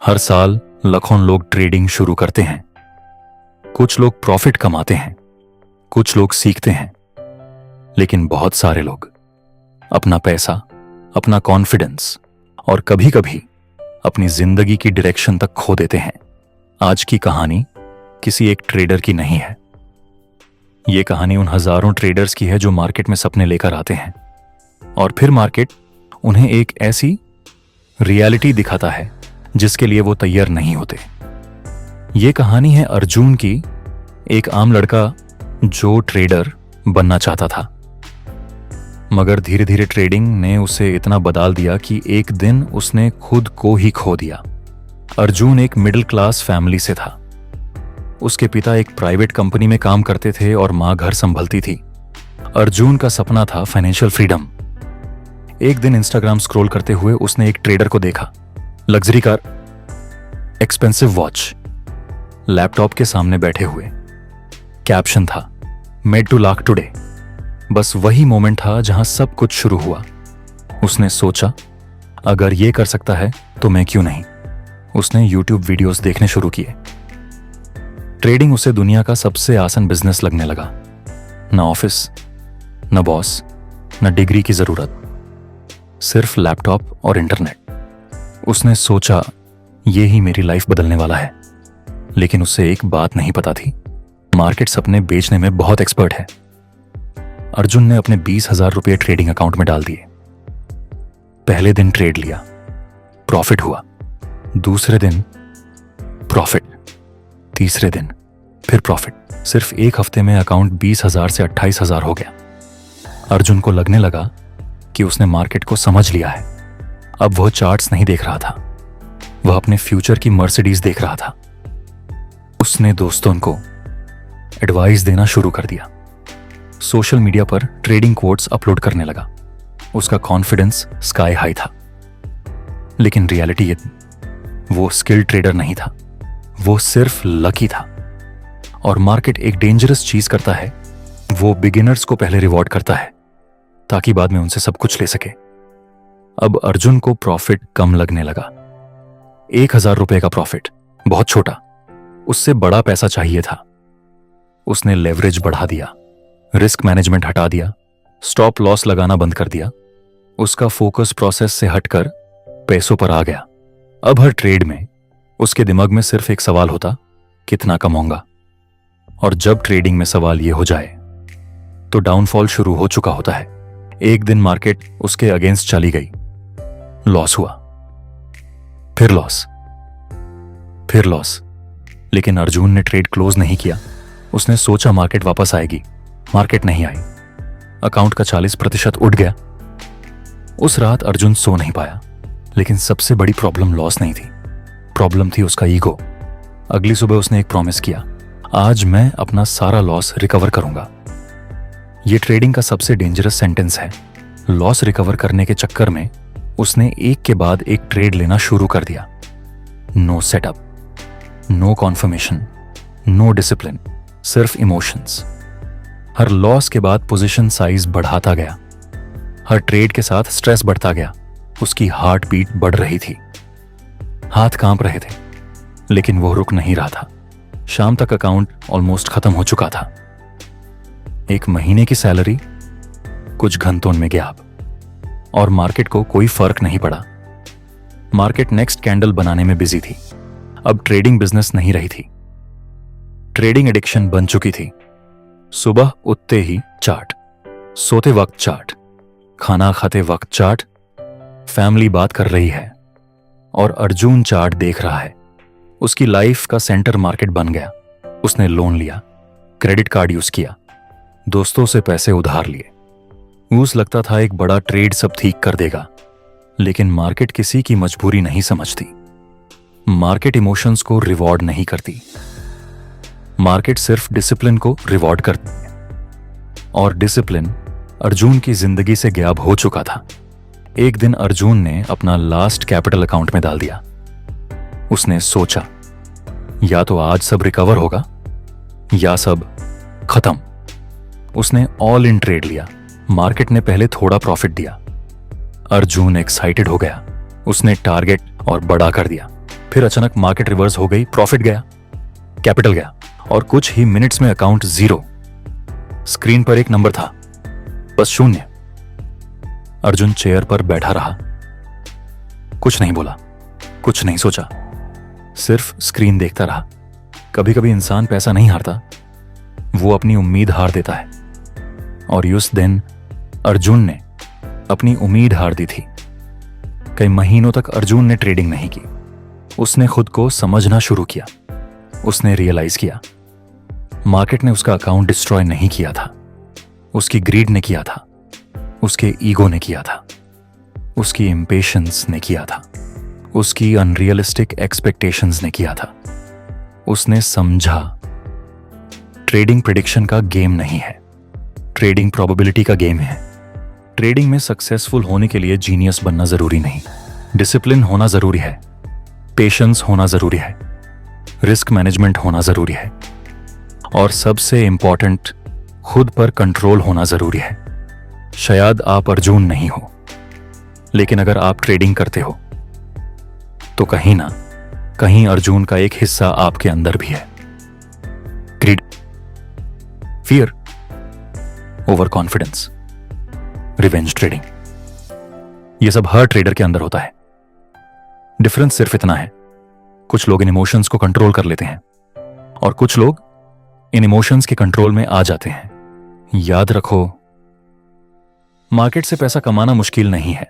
हर साल लाखों लोग ट्रेडिंग शुरू करते हैं। कुछ लोग प्रॉफिट कमाते हैं, कुछ लोग सीखते हैं, लेकिन बहुत सारे लोग अपना पैसा, अपना कॉन्फिडेंस और कभी कभी अपनी जिंदगी की डायरेक्शन तक खो देते हैं। आज की कहानी किसी एक ट्रेडर की नहीं है। यह कहानी उन हजारों ट्रेडर्स की है जो मार्केट में सपने लेकर आते हैं और फिर मार्केट उन्हें एक ऐसी रियलिटी दिखाता है जिसके लिए वो तैयार नहीं होते। ये कहानी है अर्जुन की, एक आम लड़का जो ट्रेडर बनना चाहता था, मगर धीरे धीरे ट्रेडिंग ने उसे इतना बदल दिया कि एक दिन उसने खुद को ही खो दिया। अर्जुन एक मिडिल क्लास फैमिली से था। उसके पिता एक प्राइवेट कंपनी में काम करते थे और मां घर संभलती थी। अर्जुन का सपना था फाइनेंशियल फ्रीडम। एक दिन इंस्टाग्राम स्क्रॉल करते हुए उसने एक ट्रेडर को देखा। Luxury car, expensive watch, laptop के सामने बैठे हुए। कैप्शन था मेड टू लाख टुडे। बस वही मोमेंट था जहां सब कुछ शुरू हुआ। उसने सोचा, अगर ये कर सकता है तो मैं क्यों नहीं। उसने यूट्यूब वीडियोस देखने शुरू किए। ट्रेडिंग उसे दुनिया का सबसे आसान बिजनेस लगने लगा। न ऑफिस, न बॉस, न डिग्री की जरूरत, सिर्फ लैपटॉप और इंटरनेट। उसने सोचा, ये ही मेरी लाइफ बदलने वाला है। लेकिन उसे एक बात नहीं पता थी, मार्केट सपने बेचने में बहुत एक्सपर्ट है। अर्जुन ने अपने 20,000 रुपये ट्रेडिंग अकाउंट में डाल दिए। पहले दिन ट्रेड लिया, प्रॉफिट हुआ। दूसरे दिन प्रॉफिट, तीसरे दिन फिर प्रॉफिट। सिर्फ एक हफ्ते में अकाउंट 20,000 से 28,000 हो गया। अर्जुन को लगने लगा कि उसने मार्केट को समझ लिया है। अब वह चार्ट्स नहीं देख रहा था, वह अपने फ्यूचर की मर्सिडीज देख रहा था। उसने दोस्तों को एडवाइस देना शुरू कर दिया। सोशल मीडिया पर ट्रेडिंग कोट्स अपलोड करने लगा। उसका कॉन्फिडेंस स्काई हाई था। लेकिन रियलिटी ये थी, वो स्किल्ड ट्रेडर नहीं था, वो सिर्फ लकी था। और मार्केट एक डेंजरस चीज करता है, वो बिगिनर्स को पहले रिवॉर्ड करता है ताकि बाद में उनसे सब कुछ ले सके। अब अर्जुन को प्रॉफिट कम लगने लगा। 1,000 रुपए का प्रॉफिट बहुत छोटा, उससे बड़ा पैसा चाहिए था। उसने लेवरेज बढ़ा दिया, रिस्क मैनेजमेंट हटा दिया, स्टॉप लॉस लगाना बंद कर दिया। उसका फोकस प्रोसेस से हटकर पैसों पर आ गया। अब हर ट्रेड में उसके दिमाग में सिर्फ एक सवाल होता, कितना कमाऊंगा। और जब ट्रेडिंग में सवाल यह हो जाए तो डाउनफॉल शुरू हो चुका होता है। एक दिन मार्केट उसके अगेंस्ट चली गई, लॉस हुआ, फिर लॉस, फिर लॉस। लेकिन अर्जुन ने ट्रेड क्लोज नहीं किया। उसने सोचा मार्केट वापस आएगी। मार्केट नहीं आई। अकाउंट का 40% उठ गया। उस रात अर्जुन सो नहीं पाया। लेकिन सबसे बड़ी प्रॉब्लम लॉस नहीं थी, प्रॉब्लम थी उसका ईगो। अगली सुबह उसने एक प्रॉमिस किया, आज मैं अपना सारा लॉस रिकवर करूंगा। यह ट्रेडिंग का सबसे डेंजरस सेंटेंस है। लॉस रिकवर करने के चक्कर में उसने एक के बाद एक ट्रेड लेना शुरू कर दिया। No setup, no confirmation, no discipline, सिर्फ इमोशंस। हर लॉस के बाद पोजीशन साइज बढ़ाता गया। हर ट्रेड के साथ स्ट्रेस बढ़ता गया। उसकी हार्ट बीट बढ़ रही थी, हाथ कांप रहे थे, लेकिन वो रुक नहीं रहा था। शाम तक अकाउंट ऑलमोस्ट खत्म हो चुका था। एक महीने की सैलरी कुछ घंटों में गायब, और मार्केट को कोई फर्क नहीं पड़ा। मार्केट नेक्स्ट कैंडल बनाने में बिजी थी। अब ट्रेडिंग बिजनेस नहीं रही थी, ट्रेडिंग एडिक्शन बन चुकी थी। सुबह उठते ही चार्ट, सोते वक्त चार्ट, खाना खाते वक्त चार्ट, फैमिली बात कर रही है और अर्जुन चार्ट देख रहा है। उसकी लाइफ का सेंटर मार्केट बन गया। उसने लोन लिया, क्रेडिट कार्ड यूज किया, दोस्तों से पैसे उधार लिए। उस लगता था एक बड़ा ट्रेड सब ठीक कर देगा। लेकिन मार्केट किसी की मजबूरी नहीं समझती। मार्केट इमोशंस को रिवॉर्ड नहीं करती। मार्केट सिर्फ डिसिप्लिन को रिवॉर्ड करती है। और डिसिप्लिन अर्जुन की जिंदगी से गायब हो चुका था। एक दिन अर्जुन ने अपना लास्ट कैपिटल अकाउंट में डाल दिया। उसने सोचा, या तो आज सब रिकवर होगा या सब खत्म। उसने ऑल इन ट्रेड लिया। मार्केट ने पहले थोड़ा प्रॉफिट दिया। अर्जुन एक्साइटेड हो गया। उसने टारगेट और बड़ा कर दिया। फिर अचानक मार्केट रिवर्स हो गई, प्रॉफिट गया, कैपिटल गया और कुछ ही मिनट्स में अकाउंट जीरो। स्क्रीन पर एक नंबर था, बस शून्य। अर्जुन चेयर पर बैठा रहा, कुछ नहीं बोला, कुछ नहीं सोचा, सिर्फ स्क्रीन देखता रहा। कभी कभी इंसान पैसा नहीं हारता, वो अपनी उम्मीद हार देता है। और उस दिन अर्जुन ने अपनी उम्मीद हार दी थी। कई महीनों तक अर्जुन ने ट्रेडिंग नहीं की। उसने खुद को समझना शुरू किया। उसने रियलाइज किया मार्केट ने उसका अकाउंट डिस्ट्रॉय नहीं किया था, उसकी ग्रीड ने किया था, उसके ईगो ने किया था, उसकी इम्पेशंस ने किया था, उसकी अनरियलिस्टिक एक्सपेक्टेशंस ने किया था। उसने समझा ट्रेडिंग प्रेडिक्शन का गेम नहीं है, ट्रेडिंग प्रोबेबिलिटी का गेम है। ट्रेडिंग में सक्सेसफुल होने के लिए जीनियस बनना जरूरी नहीं, डिसिप्लिन होना जरूरी है, पेशेंस होना जरूरी है, रिस्क मैनेजमेंट होना जरूरी है और सबसे इंपॉर्टेंट खुद पर कंट्रोल होना जरूरी है। शायद आप अर्जुन नहीं हो, लेकिन अगर आप ट्रेडिंग करते हो तो कहीं ना कहीं अर्जुन का एक हिस्सा आपके अंदर भी है। Greed, fear, over confidence, revenge trading, यह सब हर ट्रेडर के अंदर होता है। डिफरेंस सिर्फ इतना है, कुछ लोग इन इमोशंस को कंट्रोल कर लेते हैं और कुछ लोग इन इमोशंस के कंट्रोल में आ जाते हैं। याद रखो, मार्केट से पैसा कमाना मुश्किल नहीं है,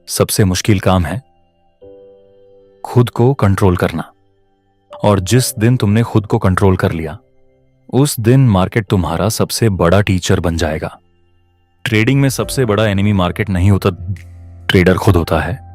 सबसे मुश्किल काम है खुद को कंट्रोल करना। और जिस दिन तुमने खुद को कंट्रोल कर लिया, उस दिन मार्केट तुम्हारा सबसे बड़ा टीचर बन जाएगा। ट्रेडिंग में सबसे बड़ा एनिमी मार्केट नहीं होता, ट्रेडर खुद होता है।